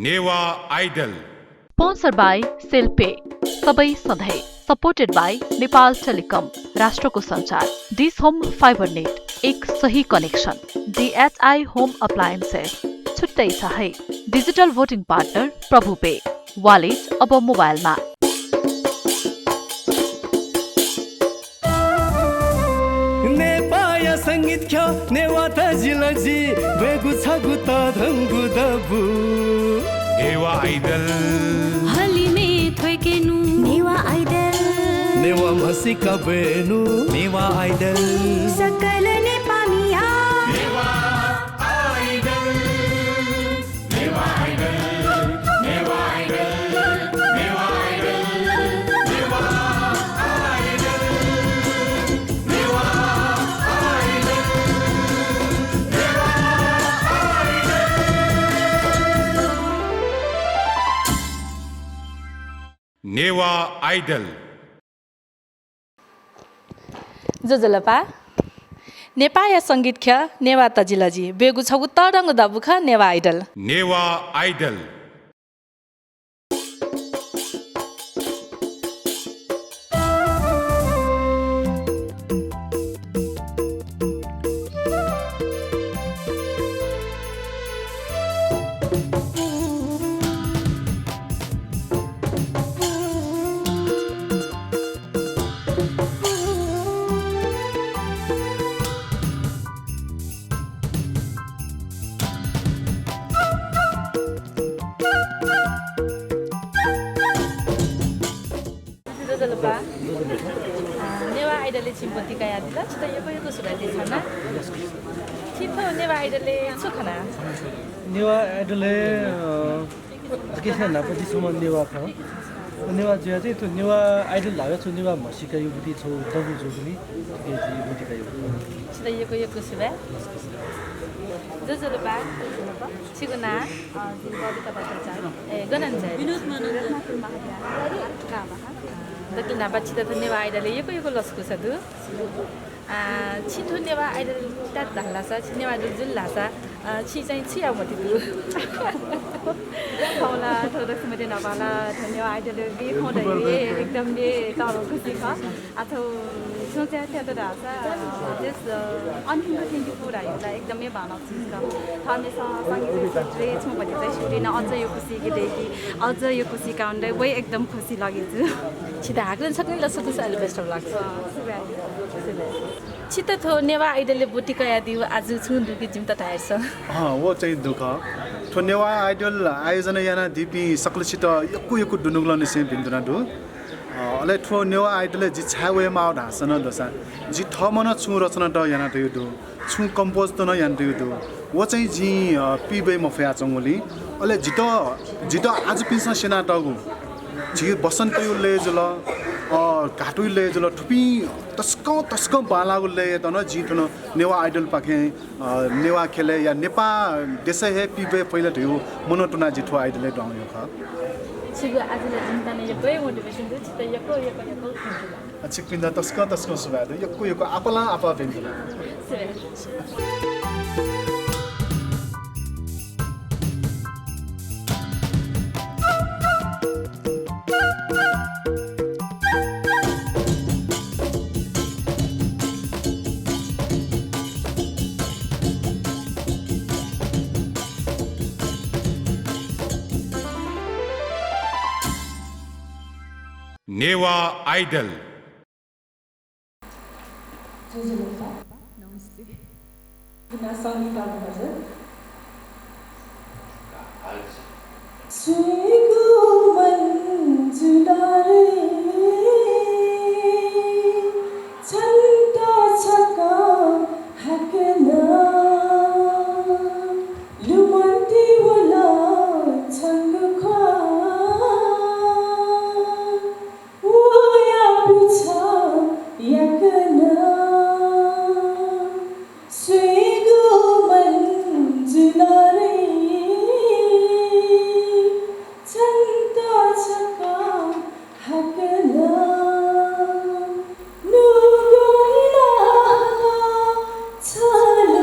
Newa idol sponsor by सेल्पे सबै सधैँ सपोर्टेड बाई नेपाल टेलिकम राष्ट्रको सञ्चार डिस होम फाइबर नेट एक सही कनेक्सन DHI होम अप्लायन्सेस छुट्टै छ है digital voting partner Prabhu Pay wallet अब मोबाइलमा संगीत ख्या नेवाता जिलजी बेगु छगु त धंगु दबु नेवा आइडल हलिमे थोकेनु नेवा आइडल नेवा मसिका बेनु नेवा आइडल सकल नेपालीया Newa idol Newa idol Newa idol Newa idol Newa Newa idol जोजलपा नेपाया संगीत ख नेवा तजिलजी बेगु छगु तरंग दबुख नेवा आइडल नेवा आइडल नेवा आइडलले चिम्पतिका यादिला छिटो यो सुराले खाना छिटो नेवा आइडलले सुखना नेवा आइडलले के छ नापति सुमन नेवा ख नेवा जे चाहिँ त्यो नेवा आइडल लाग्यो छु नेवा मसिका यो बुटी छु दबु छु पनि के जी बुटी का यो छिटो यो सुबे जोजलपा छिगुना जिल्लाका बच्चा ए गनन चाहिँ विनोद दकिन बच्ची त नेवा आइडलले यो लस्कु छ दु छिटो नेवा आइडल तात धाल्लासा नेवा आइडल जुल लासा छि चाहिँ छिया मति दु होला थोड़ा समय नपाला नेवा आइडल बे फोन एकदम बे तारो खुसी छ अथवा सोचे थियो त रासा जस अन्तिम थिंग पुरा होला एकदमै भावना छ हमेशा संगीत रे छु भने चाहिँ सुरिन अझ यो खुसी के देखि अझ यो खुसी काउन्डै वही एकदम खुसी लाग्यो छिटो हाक्न सक्ने लसको साले बेस्ट लाग्छ छिटो थो नेवा आइडलले बुटिका यादि आज छु दुकी जिम त टायर छ वो चाहिँ दुख थो नेवा आइडल आयोजना याना दिपी सकलसित यक्कु दुनुगलन से बिन्दुना दु अले थो नेवा आइडल जि छावे मा ढासन दसा जि थमन छु रचना द याना दु दु छु कम्पोज त न यान दु दु वो चाहिँ जि पिबे मफया चंगोली अले जित आज पिसा सेना तगु जि बसन्त यो ले जल घाटु ले जल ठुपी तस्क बालागु ले तन जि थन नेवा आइडल पाखे नेवा खेले या नेपा देशै हे पिबे पहिले थियो मनोटुना जिठो आइडल डाउन ख छिगु आजले जिन्ताने यको मोटिभेसन दु छिटो यको छिकपिन्दा तस्क सुबाद यको आपला आपा बेन्दिला नेवा आइडल नमस्ते बिना संगीत आउनु सुगु मन जुदारे छन्ता छका हकना लुमन्ती होला छंग खा Tell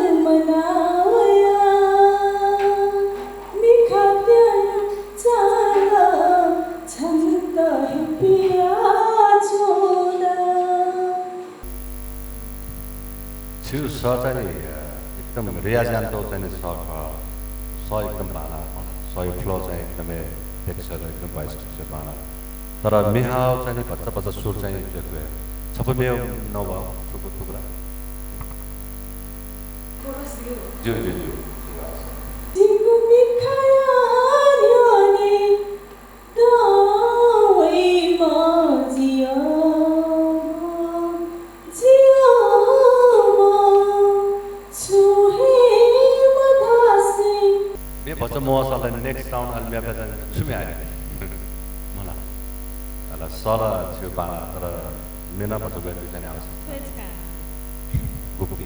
त्यो स चाहिँ एकदम रियाजान्तो चाहिँ स एकदम भाँडा सय फ्लो चाहिँ एकदमै टेक्सचर एकदम भोइस टेक्सचर भाँडा तर मेहाव चाहिँ भच्चा भच्चा सुर चाहिँ सबै मेह नभयो टुक्रा ज्यू ज्यू ज्यू Tiku mikayariani dawai ma jia chuhe madhasi मे भन्छ मसाला नेक्स्ट राउन्ड अलि मेबा सुमे आयो मलाई अला सरा थियो बाला तर मेना पछ गएको चाहिँ आउँछ गुपी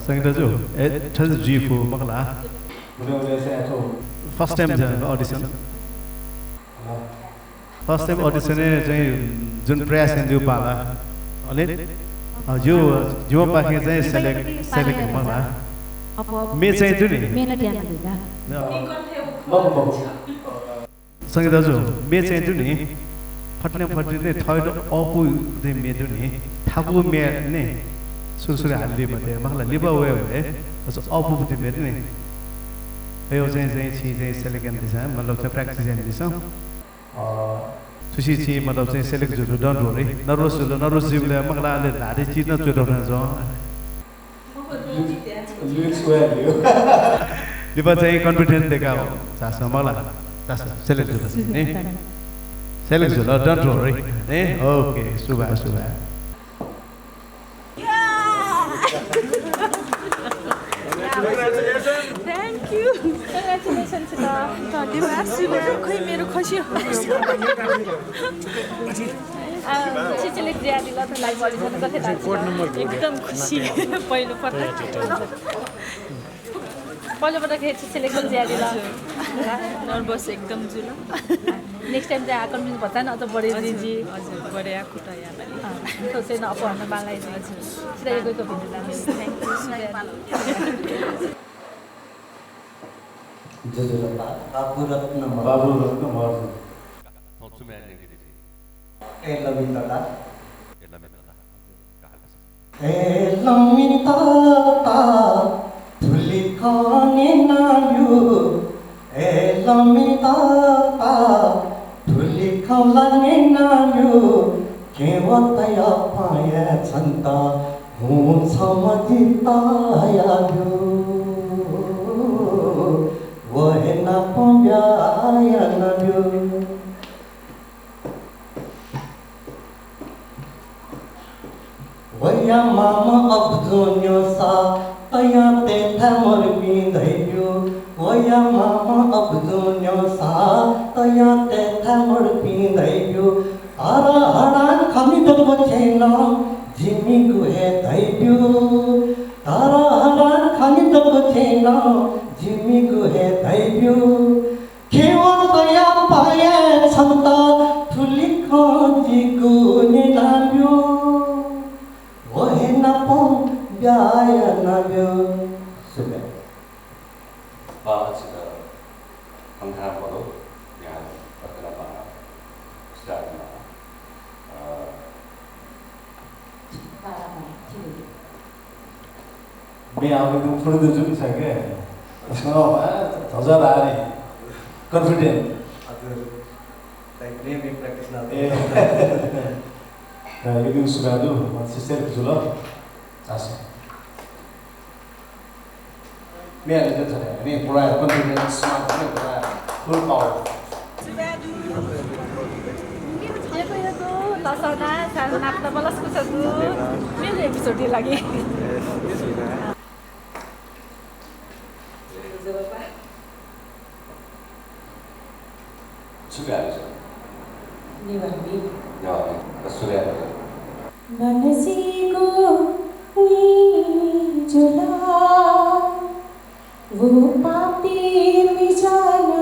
संगीत दाजु ठज जीफो मकला फर्स्ट टाइम अडिसन चाहिँ जुन प्रयास थियो बाला अनि जो जो पाखे चाहिँ सेलेक्ट मकला मे चाहिँ थियो नि संगीत दाजु मे चाहिँ थियो नि फट्ने नै थर्ड अपु चाहिँ मे थियो नि थाकु मे नै सुरसुरे हाल्दै मात्रै मखला लिबा वे भए अझ अपुपति भेट्ने नि यो चाहिँ सेलेक्ट गर्दैछ मतलब चाहिँ प्र्याक्टिस गर्दैछ सुसी चाहिँ मतलब चाहिँ सेलेक्ट जुटो डन्ट वरी नर्भस जिउले मखला अलि धारे चिज न चोटाउन छ लिबा चाहिँ कन्फिडेन्स देखा हो चासो मलाई चासो सेलेक्ट जुटो नि सेलेक्ट जुटो डन्ट वरी ए ओके शुभ Thank you. Congratulations to the खोइ मेरो खुसी चिचेलेक ज्यादी ल त लाइभ अडिसन कतै लाग्छ एकदम खुसी पहिलो पटक चिचेलेक ज्यादी ल नर्भस एकदम जुल नेक्स्ट टाइम चाहिँ कन्भिन्स भन्छ नि अझ बढी दिजी हजुर बढी खुट्टा यालाई सोचेन अब हाम्रो बालाई हजुर सिधै गएको भिडियो थ्याङ्क यू बाबु रत्न Waya mama abdonyo sa taya te thamar pindhayo Waya mama abdonyo sa taya te thamar pindhayo Tara haran khami dogbo chena jimi guhe dhayo Tara haran khami dogbo chena jimi guhe dhayo Kewan taya paya chanta thuli khanji gune lamyo Wahena pom biaya nabyo sudah. Balas sudah menghadap baru yang berkenapa sudah मैं आगे तुम थोड़ी देर चुप सके सुनो हजार आ रही confident like really practice na Ini sudah tu, sister Zula, asal. Ni ada tu saya, ni pura confidence, smart, ni pura full power. यो लसना साना त बलसको छ मेरो एपिसोड लागि sudah ada. Ya, sudah ada. मनसी को जुला वो पापी बिजाना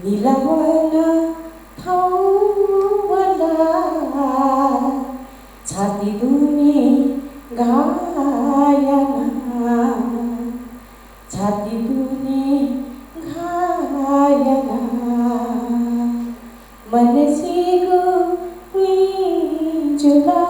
नीलावना थाउवला छाती दुनी गायना छाती दुनी गायना मनसी को जुला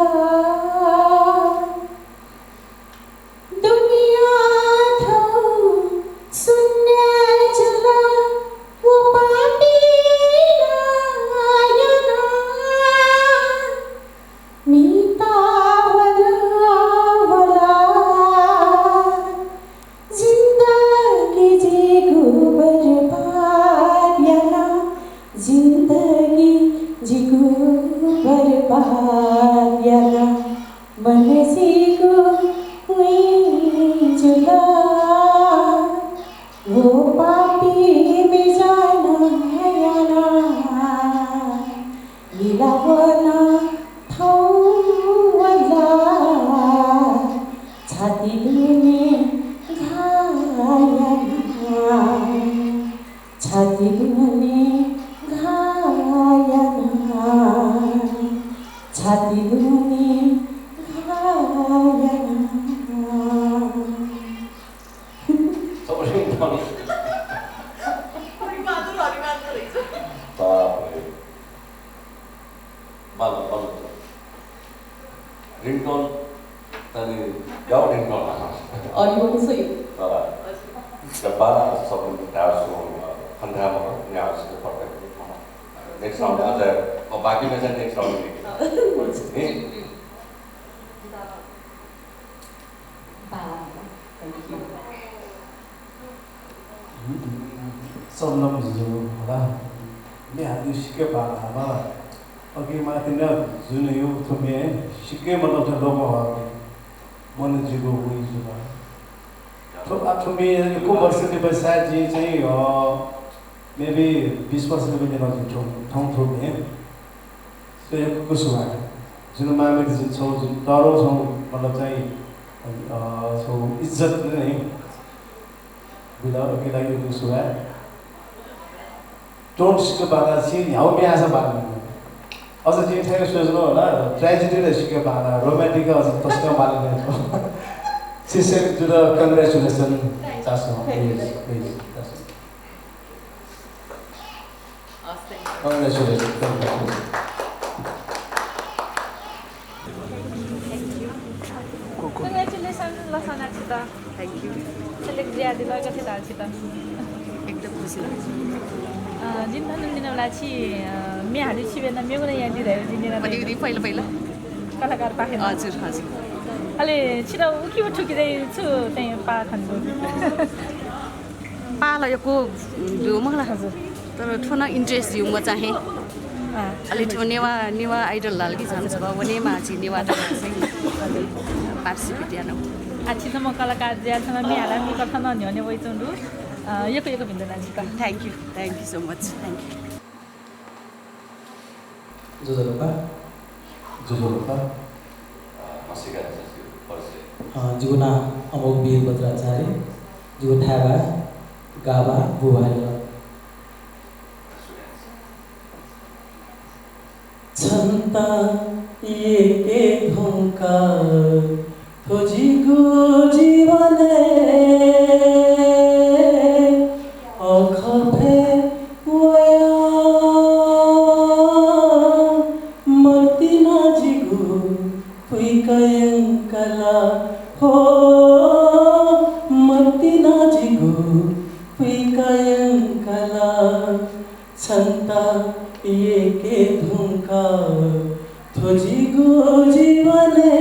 छाडिदुनी रिङटोन अनि गाउँ रिङटोन अडियोको सही बाह्र सबै टाढो खन्डामा न्याउसित पढ्दै नेक्स्ट राउन्ड आज बाँकीमा चाहिँ नेक्स्ट राउन्ड Som होला मे हातले सिके बालामा अघि माथि न जुन यो थुमे सिके मतलब चाहिँ लोक मन जीवो हुई जुना तो थुमे को वर्ष के पश्चात जी चाहिँ मेबी 20 वर्ष के दिन अझ ठाउँ थुमे सो यो कुसुमा जुन मामे जुन छौ जुन डरो छौ मतलब चाहिँ सो इज्जत नै बिला के लागि कुसुमा टोन्सको बाला चाहिँ ह्याउ ब्यासा बाला अझ चाहिँ ठ्याक्कै सोच्नु होला ट्रेजेडी र सिके बाला रोमान्टिक अझ तस्का बाला सिसे टु द कङ्ग्रेचुलेसन चासो कङ्ग्रेचुलेसन Congratulations लसनासित थ्याङ्क यू सेलेक्ट ज्यादा लगेको थिएँ एकदम खुसी लाग्छ जिन्दानु दिनलाई चाहिँ मे हाली छिवेन मे पनि यहाँ दिँदाखेरि जिन्दिन पहिला पहिला कलाकार पाखेन हजुर हजुर अहिले छिटो उठ्यो ठुकिँदै छु त्यहीँ पाखनको पालेको मलाई हजुर तर ठुलो इन्ट्रेस्ट दिउँ म चाहे अलि ठुलो नेवा आइडल लाल्की जान्छ भने माछी नेवा पार्टिसिपेट यानो आछि त म कलाकार ज्यासँग मे हाला मे कथा नन्ह्यो वइ चुन्डु यको भिन्न नाची त thank you so much thank you जोजोलोपा मसिका जुगुना अमोक वीर भद्राचार्य जुगु थाबा गाबा बुवाल छन्ता एके धोका खोजिको जीवने अखफे वया मर्ती नाजिगु पुइकयङ्कला हो मर्ती नाजिगु पुइकयङ्कला छन्ता एके धुङ्का खोजिगु जीवने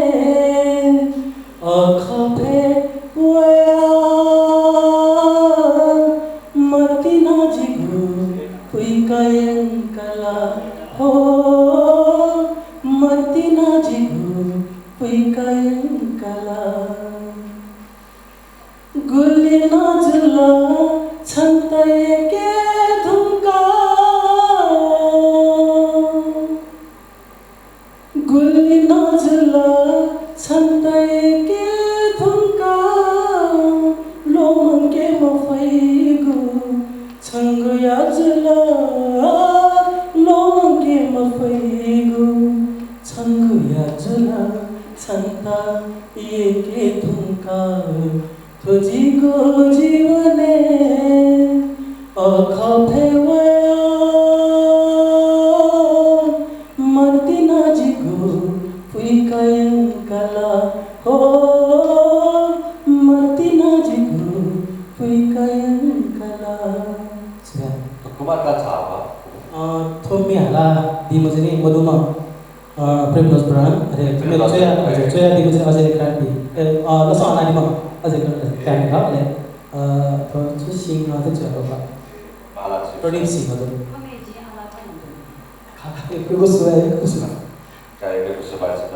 अखफे वया मर्ती नाजिगु पुइकयङ्कला हो मर्ती नाजिगु पुइकयङ्कला गुल्ली नाजुला छन्ता एके धुङ्का गुल्ली नाजुला छन्ता एके धुङ्का लोमङ्के मफैगु छङ्गु याजुला लोमङ्के मफैगु छङ्गु याजुला छन्ता एके धुङ्का खोजिको जीवने अखफे वया मर्ती नाजिगु पुइकयङ्कला हो मर्ती नाजिगु पुइकयङ्कला कुमारका छावा थोम्मी हाला दिम चाहिँ मधुमा प्रेमलोस पुराण अरे मेरो चोया दिम चाहिँ अझै क्रान्ति लसो अनादिमा अझै क्रान्ति हो अरे थो सिंह चाहिँ चोया प्रदीप सिंह हजुर कुको सुवाय कुसुमा कायको सुवायसित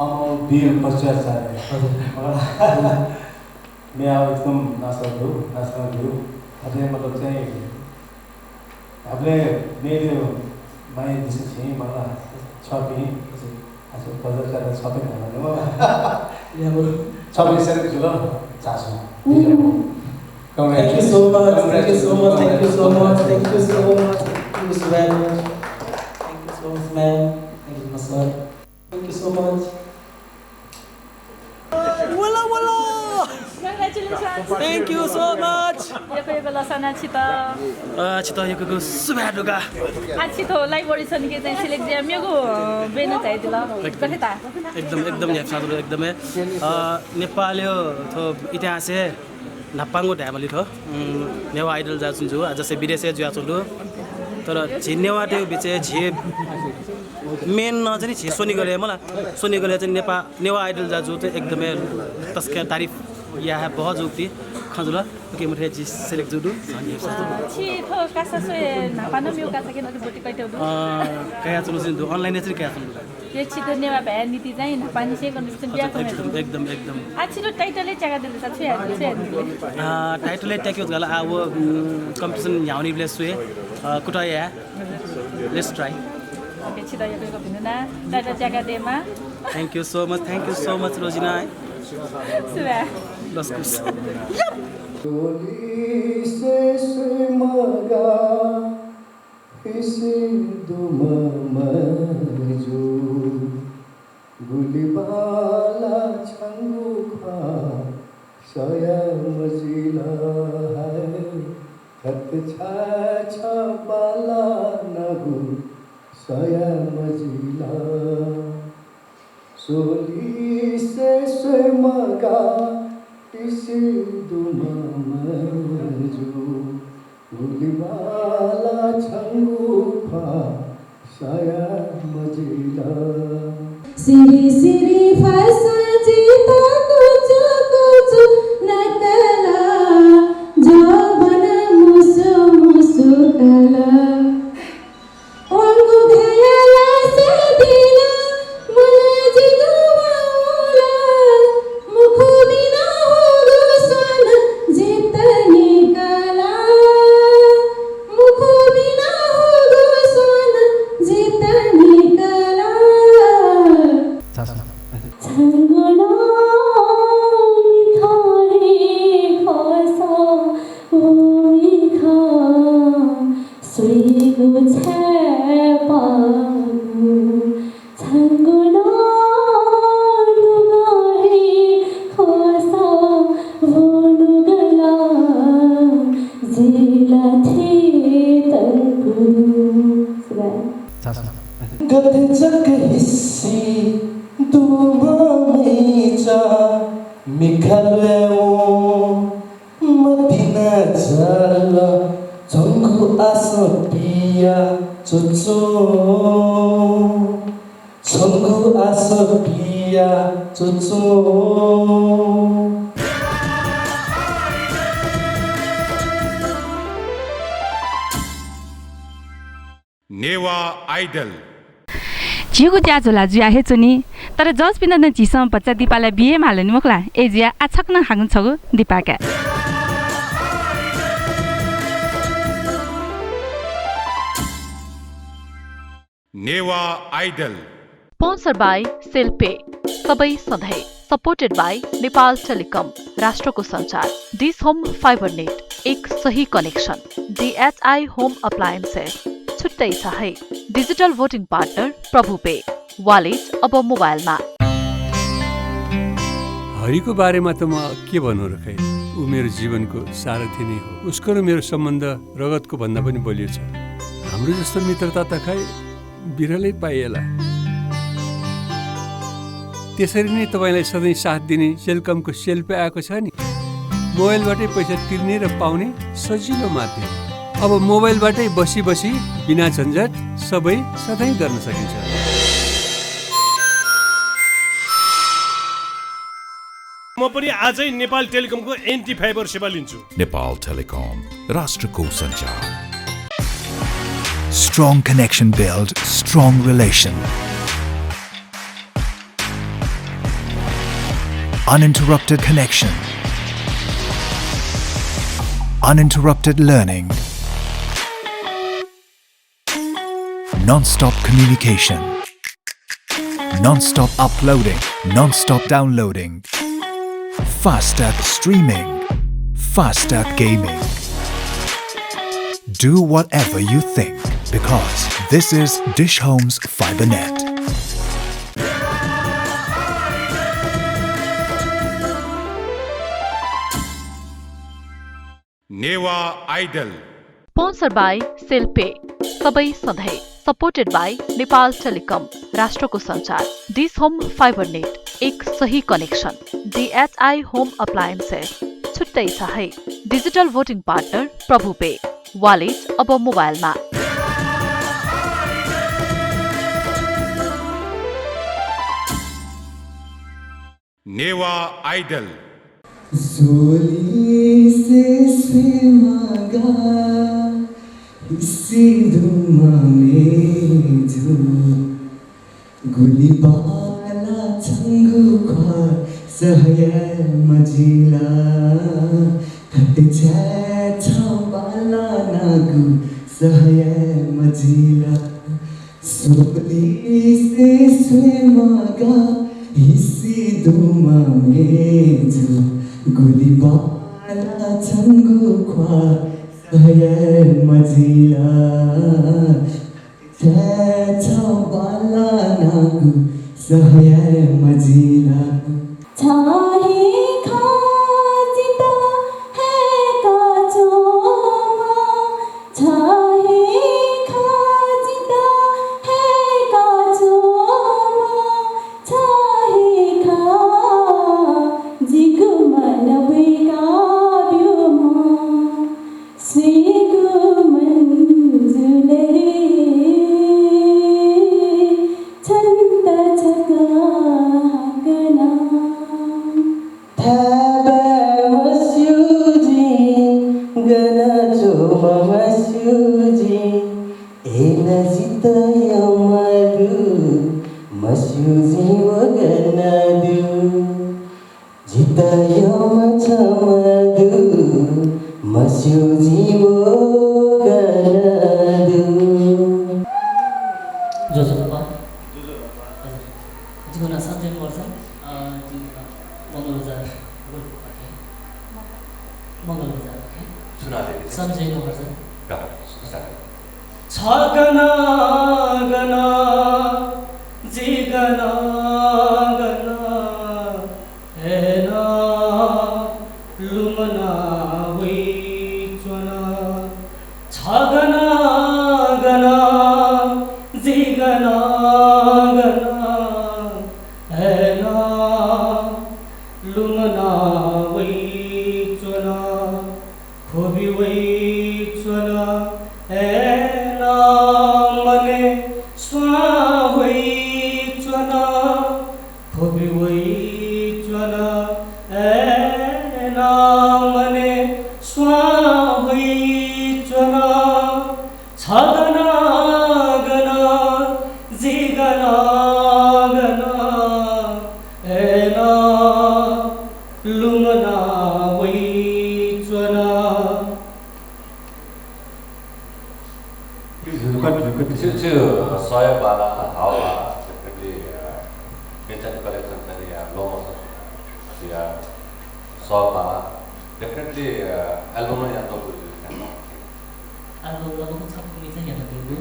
अमोल वीर भद्राचार्य मैं अब एकदम नाच्नु अझै मतलब चाहिँ हामीले मेरो माया दिशा चाहिँ मलाई छपी आज भद्राचार्य छपी भन्नु छपी सेलेक्ट छु ल चासो Thank you so much. Thank you so much. Thank you so much. Thank you so much. Thank you so much. Thank you so much, ma'am. Thank you, sir. Thank you so much. Wala wala. Congratulations. Thank you so much. Yo lasana chita. Chita yo subaduga. Chito like audition ke चाहिँ select जे मेरो बेन चाहिँ दिला कथे ता एकदम याद साथहरु एकदमै नेपाली थो इतिहास नापाङ्गो ढ्यामली थो नेवा आइडल जाचुन जो आज से विदेश जुया चलु तर झिनेवा त्यो बिचे झे मेन न चाहिँ झे सोनी गले मलाई सोनी गले चाहिँ नेवा आइडल जाजु त एकदमै तस्का तारिफ या है बहुत जुक्ति खजुला के मुठे जी सेलेक्ट जुदु छि थो कासा सोए नापान म्यु कासा के नदि बोटी कइते दु कया चलु जिन दु अनलाइन चाहिँ कया चलु ये छिटो नेवा भए नीति चाहिँ नापानी से कन्डिसन बिया एकदम आ छिटो टाइटलै चगा दिले छ छु टाइटलै ट्याक्यो गला आ वो कम्पिटिसन याउनी प्लेस सुए कुटा या लेट्स ट्राई ओके छिटो यो को भिन्न ना टाइटल चगा देमा thank you so much Rojina सुबा लस्कुस गुलीबाला छंगु खा सया मजिला है खत छा बाला नगु सया मजिला सोली से मगा इसी दुमा मजू गुलीबाला छंगु खा सया मजिला सिरी सिरी फसा जीता कुछ नकला जवन मुसु कला ओंगु घयला से दिना मन जिगु माला मुखु बिना होगु सन जितनी कला मुखु बिना होगु सन जितनी कला छंगना मिठाई खासा ओई खा सुईगु छपागु छंगना लुगाई खासा वनुगला जिला थी तंगु गते जग हिस्सी दुमा मीचा मिखलेओ मदिना जाला झंगु आसो पिया चुचो झंगु आसो पिया चुचो नेवा आइडल झिगु ज्याझोला जुया हेचुनी तर जज पिन न झिसम बच्चा दिपालाई बिहे माले नि मखला ए जिया आछक न हागुन छगु दिपाका नेवा आइडल स्पोन्सर बाई सेल्पे सबै सधैँ सपोर्टेड बाई नेपाल टेलिकम राष्ट्रको सञ्चार डिस होम फाइबर नेट एक सही कनेक्सन DHI होम अप्लायन्सेस छुट्टै छ है डिजिटल भोटिङ पार्टनर प्रभु पे वालेट अब मोबाइलमा हरिको बारेमा त म के भन्नु र खै ऊ मेरो जीवनको सारथी नै हो उसको र मेरो सम्बन्ध रगतको भन्दा पनि बलियो छ हाम्रो जस्तो मित्रता त खै बिरलै पाइएला त्यसरी नै तपाईलाई सधैँ साथ दिने सेलकमको सेल्पे आएको छ नि मोबाइलबाटै पैसा तिर्ने र पाउने सजिलो माध्यम अब मोबाइलबाटै बसी बिना झन्झट सबै सधैँ गर्न सकिन्छ म पनि आजै नेपाल टेलिकमको एन्टी फाइबर सेवा लिन्छु नेपाल टेलिकम राष्ट्रको सञ्चार Strong connection build strong relation. Uninterrupted connection. Uninterrupted learning. Non-stop communication. Non-stop uploading. Non-stop downloading. Fastac streaming, Fastac gaming. Do whatever you think because this is Dish Homes FiberNet. Newa idol sponsor by सेल्पे सबै सधैँ supported by Nepal telecom राष्ट्रको सञ्चार dish home fibre net एक सही connection DHI home appliances छुट्टै छ है डिजिटल भोटिङ पार्टनर प्रभु पे वालेट अब मोबाइलमा नेवा आइडल जोली से मांगा इसी धुमा में जो गुली बाला चंगु खा सहय मजिला हट जाए छावाला नागु सहय मजिला सोली से मांगा इसी धुमा में जो गुली बाला चंगु खा सहय मजिला छावाला नागु सहय मजिला चाहे खाजिता है काचोमा चाहे खाजिता है काचोमा चाहे खा जिगुमन बेकाव्योमा स्वीगुमन जुलरे छन्द छका गना गना जी गना गना है ना लुमना वही चुना छगना गना जी गना गना है ना लुमना वही चुना खोबी वही चुना है मने स्वावै चना खोबी वै चना एना मने स्वावै चना छगना गना जी गना गना एना लुमना वै चना सहयोग वाला हावा definitely content collection tadi ya lomo ya सहयोग वाला definitely album yang tu album lagu satu ini saya yang dulu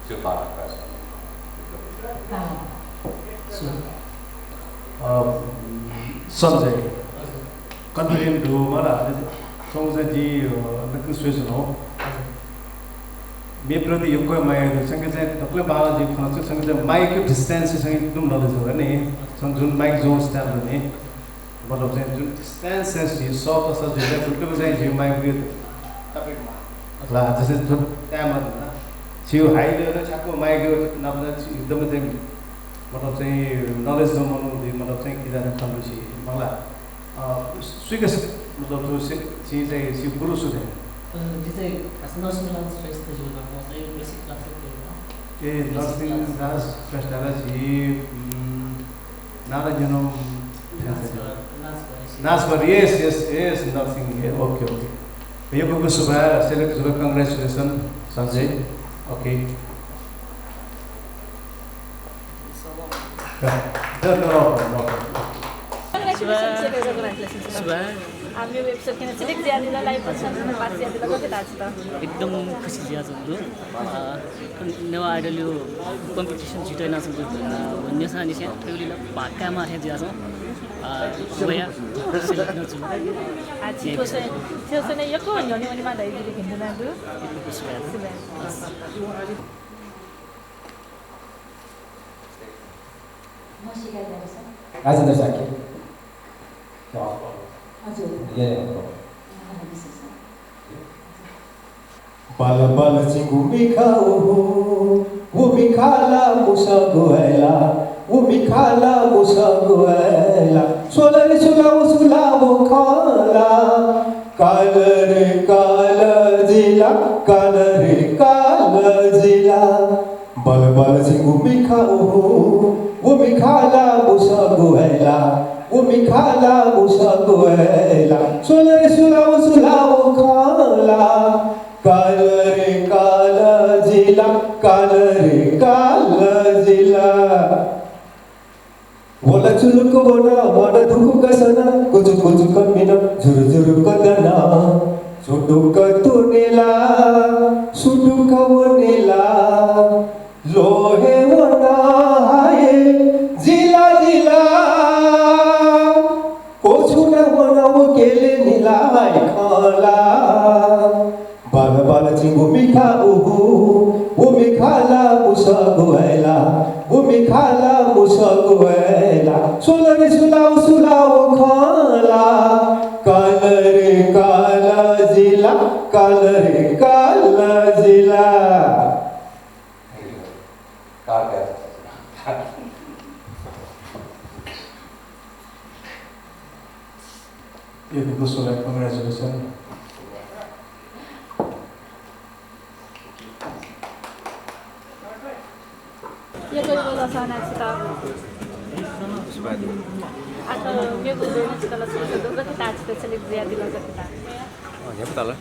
siapa Sanjay confident do mara songsa ji nakin suesu no मे प्रति यो कोही माया सँगै चाहिँ तपाईँ बाबाजी खान्छ सँगै चाहिँ माइकको डिस्टेन्स सँग एकदम नलेज हो नि जुन माइक जो स्ट्यान्ड हो नि मतलब चाहिँ जुन स्ट्यान्ड सेन्स यो सफ्ट छ जुन फुटको चाहिँ जिउ माइक यो तपाईँको ला त्यसै त्यहाँ मात्र जिउ हाई लेभल छाको माइक यो नभए एकदमै चाहिँ मतलब चाहिँ नलेज जमाउनु मतलब चाहिँ किन खानुसी मलाई स्वीकार मतलब जो चाहिँ सिउ पुरुष हो Jadi nurse class first juga kan, saya basic class itu. Nursing class first adalah si nada jono. Nasbar yes nursing okay. Yo ko suba select suba congratulations Sanjay. Okay. हाम्रो वेबसाइट किन चाहिँ ज्यादिलाई पछाडि पास ज्यादिलाई कति थाहा छ त एकदम खुसी छ जस्तो नेवा आइडल यो कम्पिटिसन जितेन जस्तो भन्ने छ नि चाहिँ ठुलीला भाकामा है ज्या छ सोया सिलेक्ट छु आज को से त्यो चाहिँ यको भन्ने अनि मा दाइ दिदी किन्नु नागु राजेन्द्र साकी बल बल चिंगू मिखाओ वो मिखाला मुसा गोएला वो मिखाला मुसा गोएला सोलर सुलावो खाला कालर काल जिला बल बल चिंगू मिखाओ वो मिखाला मुसा गोएला वो मिखाला मुसा गोएला सोलर सुलावो खाला कालर जिला बोला चुलुक बोना मन दुख कसना कुचु कमिना झुरु कदना सुडुक तुनेला सुडुक वनेला लोहे वना हाय जिला कोछुना वना वो केले निलाई खाला बाल चिंगू मिखा वो मिखाला मुसा गोएला वो मिखाला मुसा गोएला सोलर सुलाओ खाला कालर जिला ये देखो सोलर कांग्रेचुलेशन यो कोही बोला साना छ आता यो गुडे न चला छ दोघं ते ताच ते चले ज्यादिला जकता हे पताला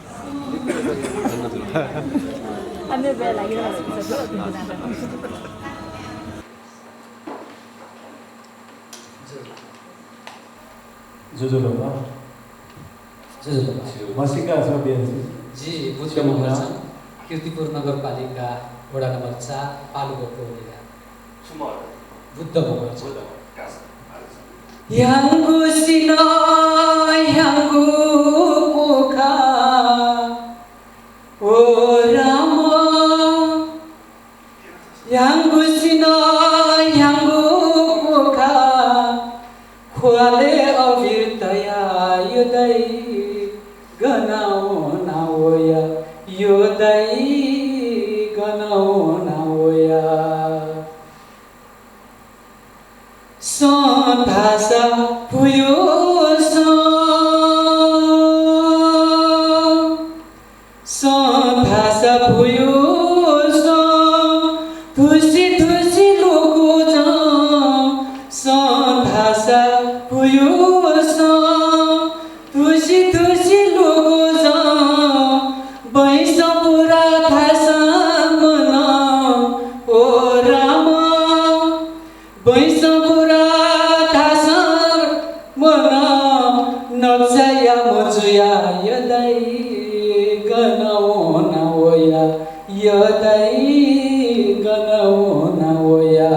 आम्ही बेला यो हस्पिटल जोजोलोमा मसिका छ बिएनसी जी बुझ्न मन गर्छ कीर्तिपुर नगरपालिका वडा नम्बर 4 पालुगोको बुद्ध भगवान Yangu sino yangu kuka O Rama Yangu sino yangu kuka Khwale avirtaya yodai ganao naoya yodai ganao naoya Santasa puyo Santasa puyo Thusi logo jam Santasa puyo Thusi logo jam Baisa pura thasa mana O Rama Baisa Nabzaya mozuya yadai ganaona oya yadai ganaona oya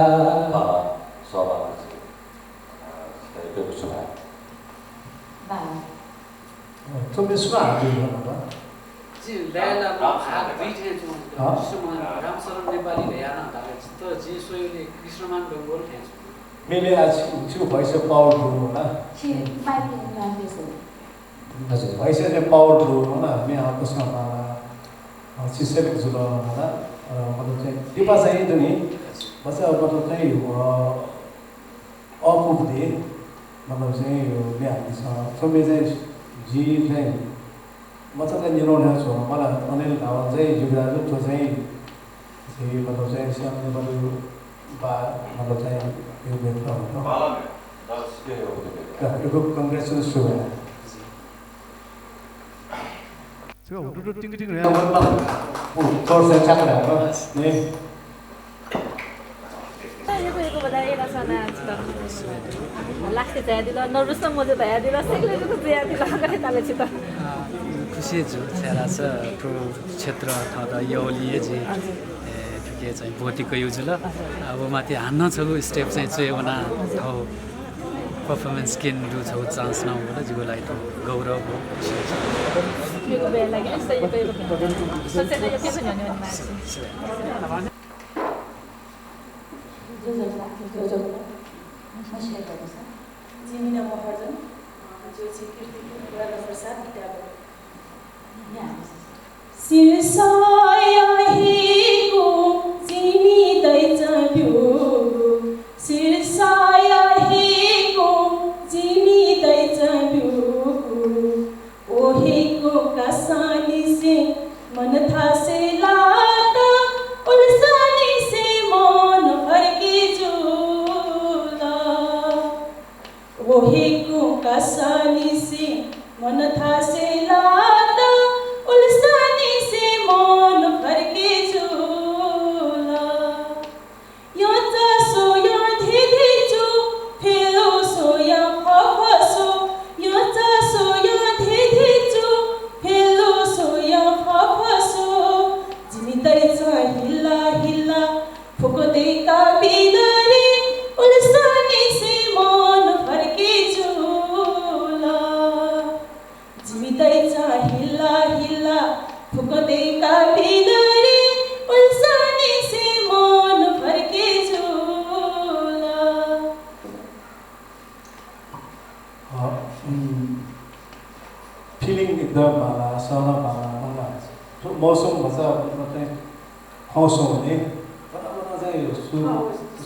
तुमने सुना जी लेला भाग बिथे छु सुमन रामशरण नेपाली भयाना दाले त जी सोयले कृष्णमान बेंगोल खेछ मैले आज छु भइस पावर ब्लू होला हजुर भइस चाहिँ पावर ब्लू होला हामी आपसमा सिस्टम जुल होला मतलब चाहिँ दिपा चाहिँ दुनी बच्चा मतलब चाहिँ अपुग दिए मतलब चाहिँ यो बिहानी छ सोमे चाहिँ जी चाहिँ म चाहिँ निराउनु छु मलाई अनिल धावन चाहिँ जुबिराजु त्यो चाहिँ मतलब चाहिँ श्याम नेपाली मतलब चाहिँ यो भेट्न हुन्छ कङ्ग्रेचुलेसन छु टिङ चर्चा चाक्रा ने यो कोही बधाई रचना छ लास्ट जयादिला नर्भस म चाहिँ जयादिला सेक्रेटरीको जयादिला गरे ताले छित खुसी छु छेराछ ठु क्षेत्र अथवा यौलिए जे के चाहिँ भोटिको युज ल अब माथि हान्न छगु स्टेप चाहिँ चाहिँ बना ठाउँ पर्फर्मेन्स किन दु छ चान्स न होला जिगो लागि त गौरव हो मेरो बेला लागि सही गएको सबै यो के पनि भन्ने जिमिना महर्जन जो चाहिँ कीर्तिपुर प्रसाद विद्यालय सिरसायाहीको जिमिदै चढ्यो सिरसायाहीको जिमिदै चढ्यो ओहेको कासानी से मन थासे लात उल्सानी से मन फर्के जुला ओहेको कासानी से मन थासे लात उल्सानी से मन फर्के जुला यो चासो यो धिधि जो फेलो सो या फफसो यो चासो यो धिधि जो फेलो सो या फफसो जिमिदै छ हिल्ला हिल्ला फुकोदै का बिदरी उल्सानी से मन फर्के जुला जिमिदै छ हिल्ला हिल्ला फुकोदै का बिदरी उल्सानी से मन फर्के जुला फिलिङ एकदम सन मौसम भन्छ चाहिँ हौसौँ भने बना चाहिँ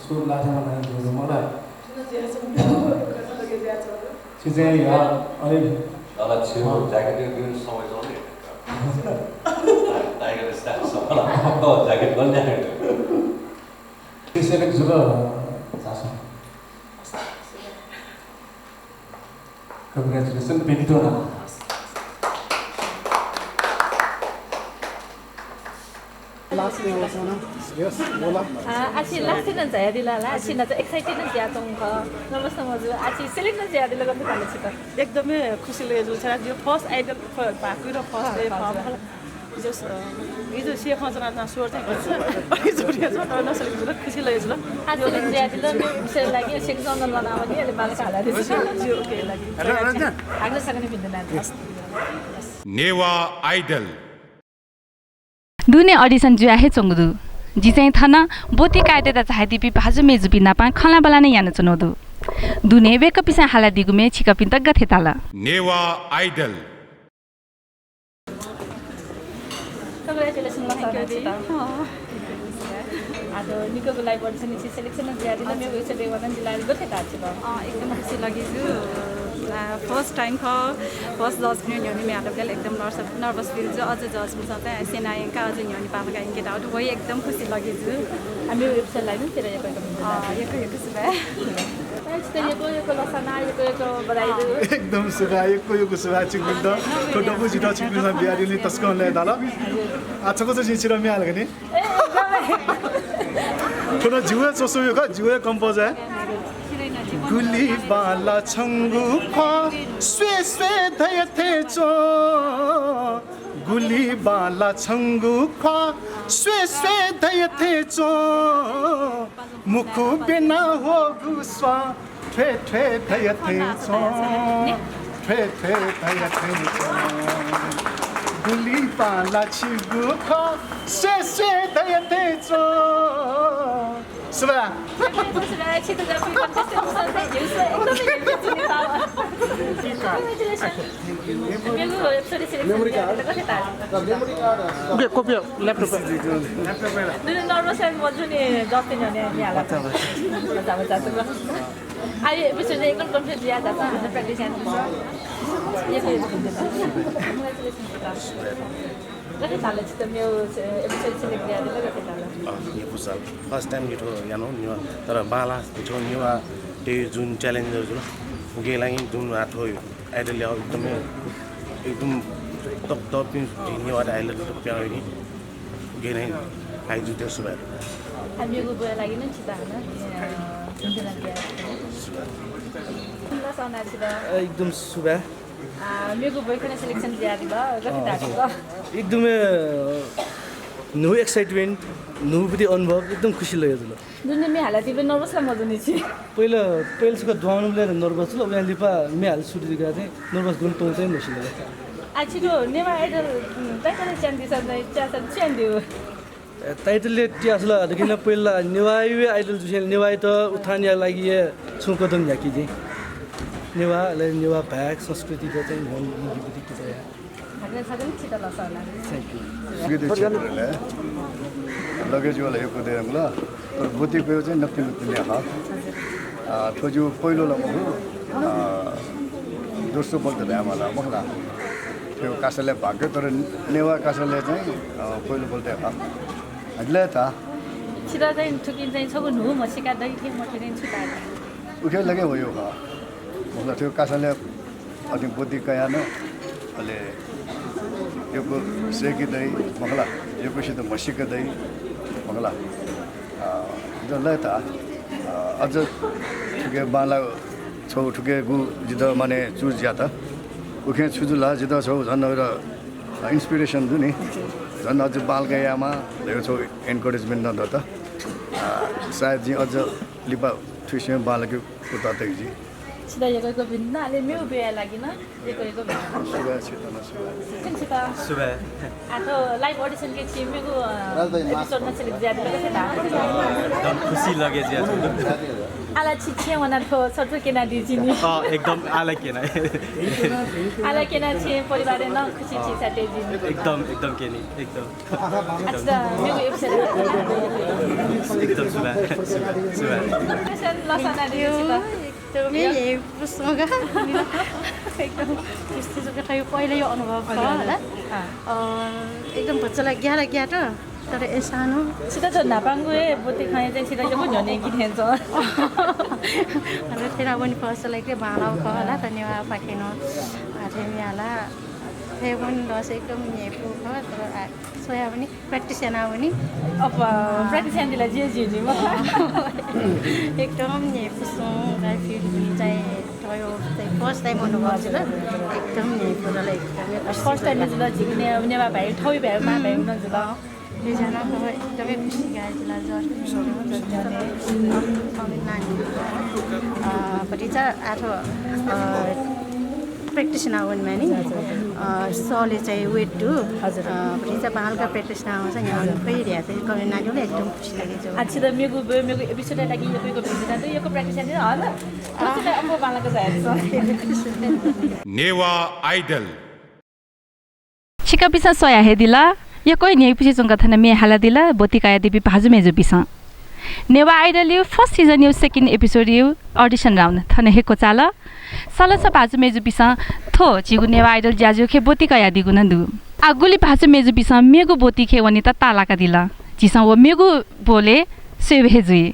सुर लाग्छ मलाई चाहिँ अलि ज्याकेट समय ज्याकेट सेलेक्ट छु र जासो कङ्ग्रेचुलेसन बेनिटोना आछि लास्ट न जयादिला ला आछि न चाहिँ एक्साइटेड न ज्यादा हुन्छ नमस्ते मजु आछि सेलेक्ट न ज्यादिला गर्नु थाले छु त एकदमै खुसी लाग्यो छ यो फर्स्ट आइडल भएको र फर्स्ट डे जस हिजो शेख हजरत स्वर चाहिँ जोडिया छ तर नसकेको छ खुसी लाग्यो ल आज ज्यादिला विषय लागि शेख जङ्गल बनामा नि अहिले बालक हालाले छ ओके लागि आग्न सक्ने भिन्न नेवा आइडल दुने अडिसन जुया हे चोंगदु जी चाहिँ थाना बोती कायदेदा चाहेदिपि भाजु मेजु पिनापा खला बला नै यान चुनोदु दुने वेक पिसा हाला दिगुमे छिका पिन्तग थेताला नेवा आइडल Congratulations, आज निकोको लागि अडिसन छि सेलेक्सन ज्यादिला मेरो विषय देवदन जिल्लाले गथे ताछि ल एकदम खुसी लाग्यो फर्स्ट टाइम फर्स्ट जज पनि न्योनी म्याडमले एकदम नर्भस फिल जो अझ जज पनि छ सेनायका अझ न्योनी पामाका केटाहरू भई एकदम खुसी लाग्यो हामी वेबसाइट लागि नि तेरे यको एकदम सुगाएको यो सुगा चिक्बिन्द छोटो जिटा चिक्बिन्द बिहारीले तस्कनले दाल आछको चाहिँ छिरा म्याल गने थोड़ा जुए सोसो यो का जुए कंपोज है गुली बाला छंगु खा स्वे स्वे धयथे चो गुली बाला छंगु खा स्वे स्वे धयथे चो मुखु बिना हो गुस्वा ठे ठे धयथे चो ठे ठे धयथे चो गुली बाला छिगु खा स्वे स्वे धयथे चो सुबह छिटो जाऊ contestant okay copy laptop nervous and मजु नि जति नि यहाँलाई अहिले एपिसोड एकदम कन्फिडेन्स दिया जाता है प्रैक्टिस एन्ड कति ताले छ त मेरो एपिसोड सेलेक्ट दिया दिला कति ताले यो पुसाल फर्स्ट टाइम गिटो यानो निवा तर बाला गिटो निवा त्यो जुन च्यालेन्जर जुन गेलाङि जुन आठो आइडल एकदमै एकदम टप टप निवा आइडल टप प्याउनी गेनै आइ जुटे सुबह हामीको गयो लागि नै छिता हैन एकदम सुबह मेको बोयकन सिलेक्सन ज्यादा भयो कति थाकेको एकदमै नो एक्साइटमेन्ट नो पनि अनुभव एकदम खुसी लाग्यो जुल जुन मे हालत तिमी नर्भस ला मजनी छि पहिला सुका दुवाउनु लिएर नर्भस छु अब यहाँ लिपा मे हाल सुटि दिगा चाहिँ नर्भस गर्न पाउँछ नि मसिन लाग्यो आछिको नेवा आइडल टाइटल च्यान्दी सबै च्यासन च्यान्दियो टाइटलले ट्यासला देखिन पहिला नेवाई आइडल जुसेल नेवाई त उठानिया लागि छु कदम याकी चाहिँ नेवा भाग संस्कृति त चाहिँ निगेटिभ के छ हाग्रा छगन छिटा लसला लगेज वाला यो कुदेर ल तर बुद्धि गयो चाहिँ नक्ति नक्तिले हा थोजु पहिलो लमो दोस्रो बोल्दै आमाला मखला त्यो कासले भाग्यो तर नेवा कासले चाहिँ पहिलो बोल्दै हा अहिले त छिटा चाहिँ ठुकिन चाहिँ छगु नु मसिका दै थिए म चाहिँ छुटा उखे लगे हो यो हा मतलब त्यो कासले अनि बुद्धि कया न अहिले यो सेकी दै मखला यो पछि त मसिका दै मखला जसलाई त अझ ठुके बाला छौ ठुके गु जित माने चुज ज्यादा उखे छुजुला जित छौ झन् एउटा इन्सपिरेसन दु नि झन् अझ बालगायामा ल्याएको छौ एन्करेजमेन्ट न त सायद जी अझ लिपा ठुसे बालको उता तै जी छिटा यको भिन्न आले मेउ बेया लागिन यको सुबह छिटो छिटा सुबह आतो लाइभ ऑडिशन के छि मेको एपिसोड में सिलेक्ट ज्यादा के था एकदम खुसी लगे ज्यादा आला छिछे वना थो सटो केना दिजिनी एकदम आला केना छि परिवार न खुसी छि साथे जिनी एकदम केनी एकदम अच्छा मेको एपिसोड एकदम सुबह लसना दियो त्यो मैले पुस्तक एकदम त्यस्तो चाहिँ पहिलो यो अनुभव छ होला एकदम भच्चला ग्यारा त तर सानो छिटो त नापाङ्गु बोते खाए चाहिँ छिटो यो झने किनेन्छ अनि तेरा पनि फसलाई के भाँडा होला धन्यवाद पाकेनो आथेमी होला हे पनि दस एकदम नेपु ख तर सोया पनि प्र्याक्टिस याना पनि अब प्र्याक्टिस यान्दिला जे नि म एकदम नेपु सो गाई फिल पनि चाहिँ भयो चाहिँ फर्स्ट टाइम अनुभव छ ल एकदम नेपु र एकदम फर्स्ट टाइम जुल झिक्ने नेवा भाइ ठौइ भाइ मा भाइ हुन जुल दुईजना एकदमै खुसी गाइजला जर्नी आठो प्र्याक्टिस नहुन् भने सले चाहिँ वेट टु हजुर चाहिँ बालका प्र्याक्टिस नआउँछ यहाँ फेरि चाहिँ कमेन्ट नानीले एकदम खुसी लागेको छ अच्छा त मेको एपिसोड लागि यो भिडियो त यो प्र्याक्टिस नि होला त्यसले अब बालका जान्छ नेवा आइडल छिका पिसा सोया हेदिला यो कोही न्याय पिसे चंगा थाना मे हाला दिला बोतिकाया देवी भाजु मेजु पिसा नेवा आइडल यो फर्स्ट सिजन यो सेकेन्ड एपिसोड यो ऑडिशन राउन्ड थने हेको चाल सलस भाजु मेजु पिसा थो जिगु नेवा आइडल ज्याजु खे बोतिकाया दिगु नदु आगुली भाजु मेजु पिसा मेगु बोति खे वनि त तालाका दिला जिसा वो मेगु बोले सेव हेजुई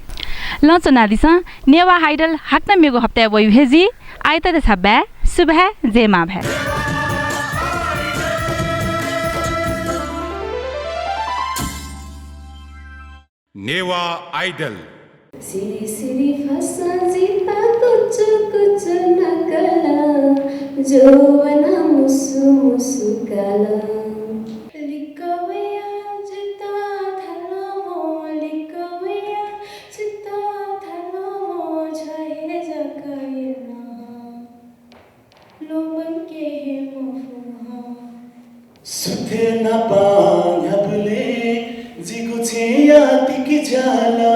लंच नादिसा नेवा आइडल हाक्न मेगु हप्ता वयु हेजी आइता त छबा सुबह जेमा भे नेवा आइडल सिरी सिरी फसा जीता कुछ कुछ नकला जोवना मुसु मुसु कला लिकवया जीता थलो मो लिकवया जीता थलो मो छाये जकयना लोमन के हे मोफुहा सुथे न पान्याबले जिगु छिया तिकी जाला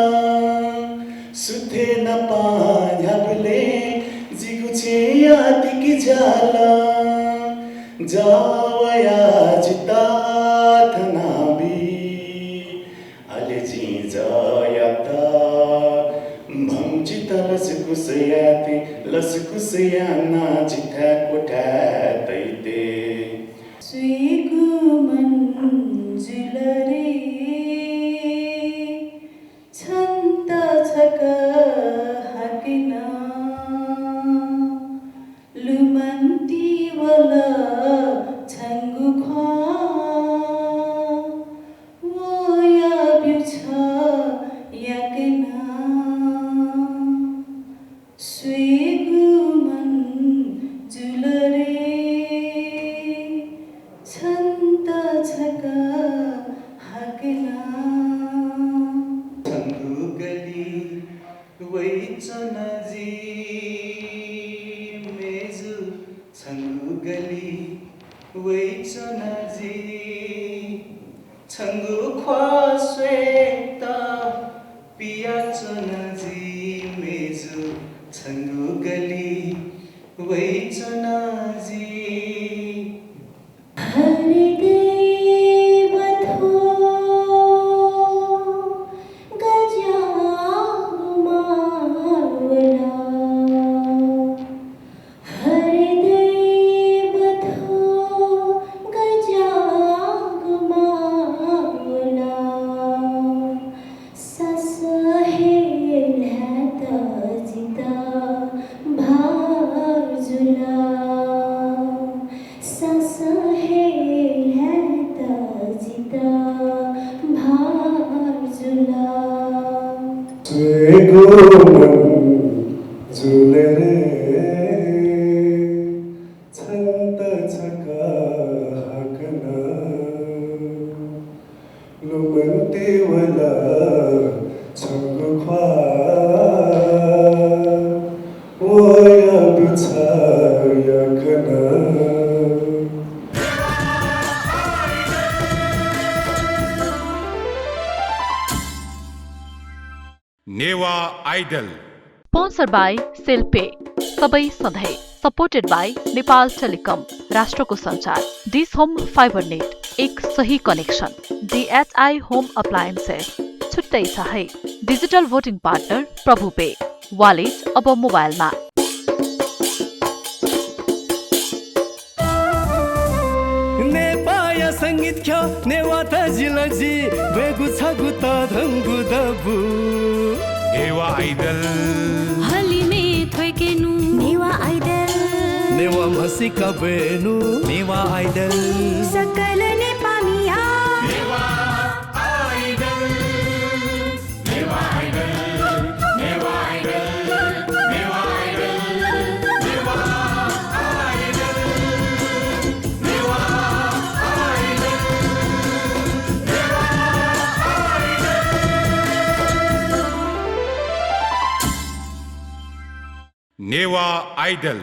सुथे न पान्याबले जिगु छिया तिकी जाला जावया जिता थनाबी अले जी जायाता भम जिता लसकुसया ना जिता कोठा तैते सुइगु मंजुलरे छन्त छक हकिना लुमन्ती वला छङ्गु खा वया ब्युछ यकिना छन्द छक हाकेना छङ्गु गली वैचनजी मेजु छङ्गु गली वैचनजी छङ्गु ख्वास्वेत पियाचनजी मेजु छङ्गु गली वैचनजी नेवा आइडल स्पोन्सर्ड बाई सेल्पे सबै सधैँ सपोर्टेड बाई नेपाल टेलिकम राष्ट्रको सञ्चार डिस होम फाइबर नेट एक सही कनेक्सन DHI होम अप्लायन्सेस छुट्टै सहाय डिजिटल भोटिङ पार्टनर प्रभु पे वालेट अब मोबाइलमा नेपाया संगीत ख्या नेवा त जिलजी बेगु छगु त धंगु दबु नेवा आइडल हलिमे थोकेनु नेवा आइडल नेवा मसिका बेनु नेवा आइडल सकल नेपालीया Newa idol Newa idol Newa idol Newa idol Newa idol Newa Newa idol